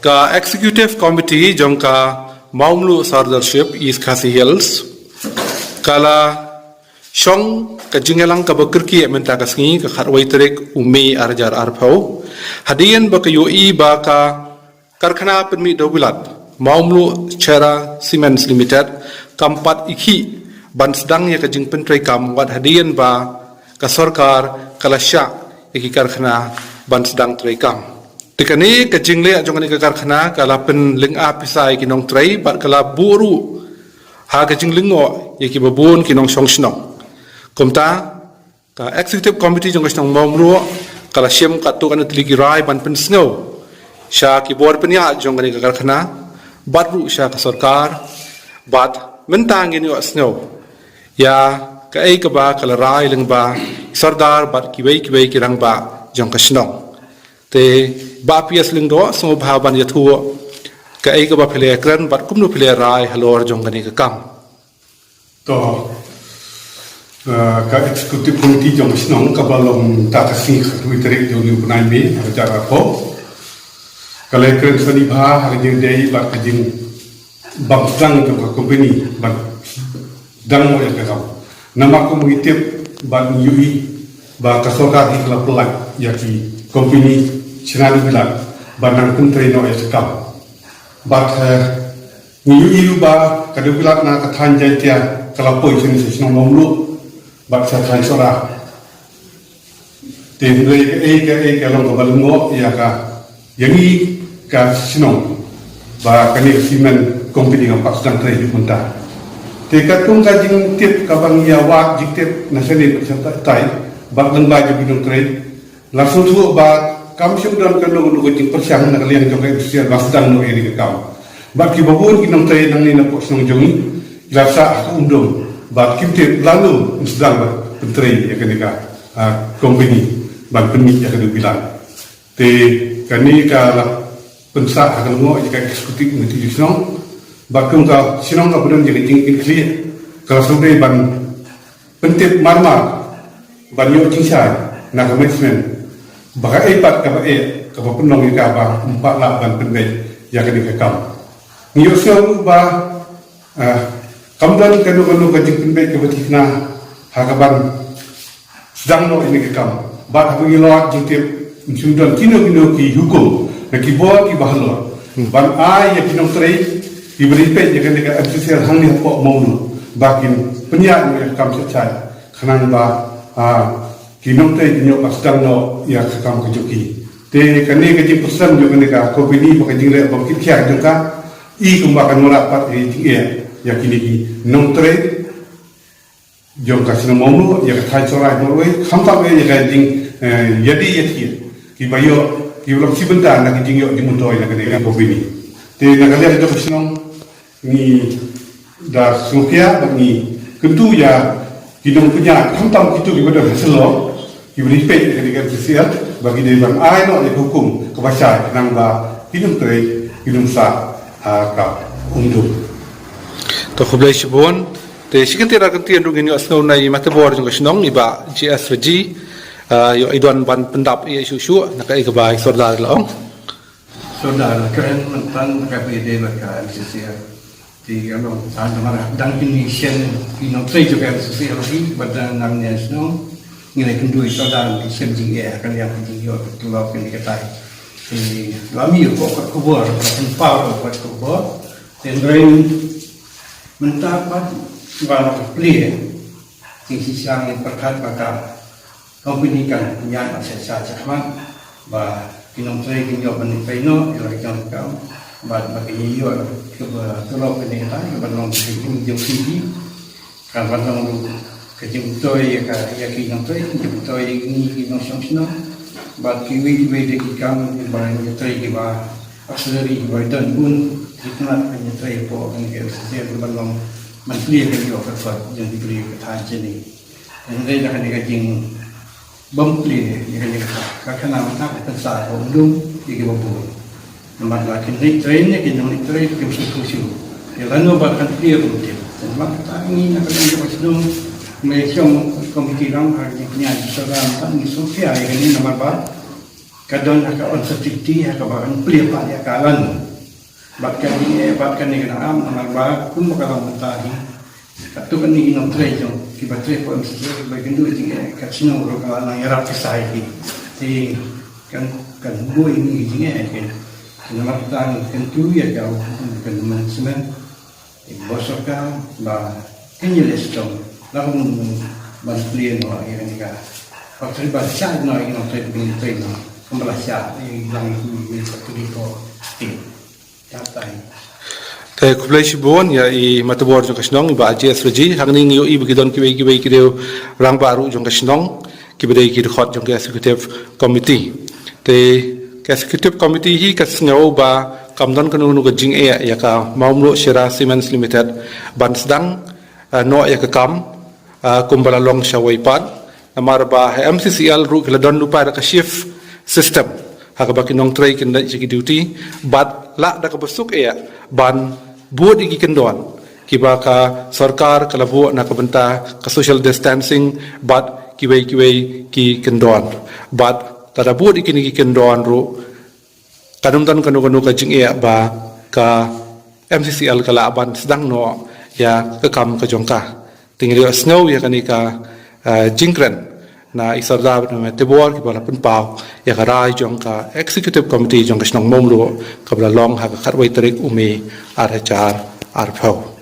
Ka Executive Committee jongka Mawmluh Sardarship East Khasi Hills kala Shong ka jingelang ka bakirki menta kasngi ka kharwai terik umi arjar arpau hadian ba ka yoi ba ka Karkhana permit dobulat Mawmluh Chera Cements Limited kampat iki ban sedang ya ka jing pyntreikam wat hadian ba ka sarkar kala syak iki Karkhana ban sedang pyntreikam Tikani ke jingle jongani ke Karkhana kala pen linga pisai ki nong trei bat kala buru ha ke jinglingo ye ki babun ki Nongshong Shnong komta ka executive committee jong Shnong Mawmluh kala siem ka tu kan tiliki rai ban pen snow sha ki bor pen ya jongani ke Karkhana bat ru sha ka sarkar bat mentang ni snow ya ka ei ka ba kala rai ling ba sardar bat ki wei ki rang ba jong ka Shnong te ba pias ling do so bhaban ya thu ka ei ka ba phele kran bat kum nu phele rai halor jong gani ka kam to ka executive committee jong Shnong ka balom ta ka sing khui terek jo ni punai me acara ko kala kran sani bha ha jing dei ba ka jing bang dang ka company ba dang mo ya ka kam nama ko mu tip ba yui ba ka soka hi kala pelak ya ki company Chinani bilang banang kuntri no esekam, but niu ilu ba kadu bilang na kathan jai tia kalapoi sini sesno Mawmluh, but sathan sora. Tendrei ke long kabalungo ya ka yangi ka sino ba kani simen company ng paksan trai di punta. Teka tung kajing tip kabang ya wak jiktip nasani tai ba lang ba jabinong trai langsung tu ba Kam syudan kan lo jing persiang nak liang jokai usia basdang no eri kam. Bak ki babun ki nong tay nang ni na po snong jongi lasa undom bak ki te lalu sedang ba pentrei ya kenika company ban penit ya kedu bilang. Te kani ka pensa akan ngo jika eksekutif niti snong bak kum ka sinong ka budon jadi jing clear kalau sampai ban pentip marmar ban yo jing sai na commitment baka ipat ka ba ka ba penong ka ba empat la ban penbei ya ka di kam ngiyo sel ba kamdan ka no ka jik penbei ka batikna ha ka ban sedang no ini ka kam ba ka ngi lot jik tip sundan kino ki hukum na ki bo ki halor ban ai ya kinong trei ki beri pe ya ka MCCL hang ni po Mawmluh bakin penyak ni kam secai khanan ba kinong tay kinyo pasdang no ya kakam kejoki te kani kaji pesan jo kani ka company pakajing le bang kitya jo ka I kumbakan merapat ya kini ki nong trade jo ka sino Mawmluh ya ka chorai morwe khampa me ya jing yadi yati ki bayo ki blok si benda na kijing yo dimuntoi na kani ka company te na kali jo sino ni da Sngewkhia ni kentu ya kinong punya khampa kitu ki bodo haselo Ibri pe ketika MCCL bagi dewan ai no hukum kebaca nang ba kinum trei kinum sa ka undu to khoblai shibon te shikati ra kanti andu ngini asno nai matabor jong Shnong iba GSG yo idwan ban pendap ia isu na kai ka bai sordar laong sordar keren mentan ka pede ka MCCL di ano sa mara dang initial kinum trei juga MCCL di badan namnya Shnong Ngilai kendui saudara di sini akan yang penting tu lah kini kata. Ini lami kok kubur, tempau kok kubur. Tendren mendapat barang beli. Sisi siang yang berkat maka company kan punya aset saja kan. Bah kinong tray kinyo benipeno yang kita kau. Bah bagi yo kubur tu lah kini kata. Berlong di jauh sini. Kan berlong kajim toy ya kinong toy kajim toy ni Nongshong Shnong bat kiwi de kam barang ya toy ki ba asleri ba dan un iknat hanya toy po ang MCCL balong manpli ka yo ka yang diberi ke than ni dan dai dah ni kajing bempli ni ka kana mata ka sa undum di ki babu nampak lakin ni train ni kinong ni train ki usu ya lanu ba kan clear betul dan maka ini nak ada Shnong May siyang komiti lang ang punya saudara ni Sngewkhia ini nomor 4 kadon ka on safety ka ba an plia pa ya kalan bat kan ni kana am amal ba kun makalang mutahi katu kan ni nom tre jo ki ba tre po MCCL ba kendu jing ka sino ro ka na yarap sai ti kan bui ni jing ken na matang kan tu ya ka kan management bosoka ba kenyeles tong la mun ban plia no ya ni ka pak tre ba sa no ino tre bin tre no Malaysia yang ini satu di ko tatai. Te kuplay sibon ya i matubor jong kasnong iba AJS reji hangning yo i bigidon kiwe kideu rang baru jong kasnong kibedai ki khot jong executive committee. Te executive committee hi kasngau ba kamdon kanu nu jing ya ka Mawmluh Shira Cements Limited ban sedang no ya ka kam kumbala long shawai pad amar ba MCCL ru keladon lupa da ka shift system haka baki nong tray kinda chiki duty but la da ka besuk ban buat iki kendon kiba ka sarkar kalabu na ka benta ka social distancing but kiwei ki kendon but tada buat iki ni kendon ru kanumtan kanu ka jing ba ka MCCL kala ban sedang no ya ka kam ka jongka tingri snow ya kanika jingkren na isarda na tebor ki bala pun pau ya karai jong ka executive committee jong ka snong Mawmluh ka bala long ha ka kharwai tarik umi ar char ar phau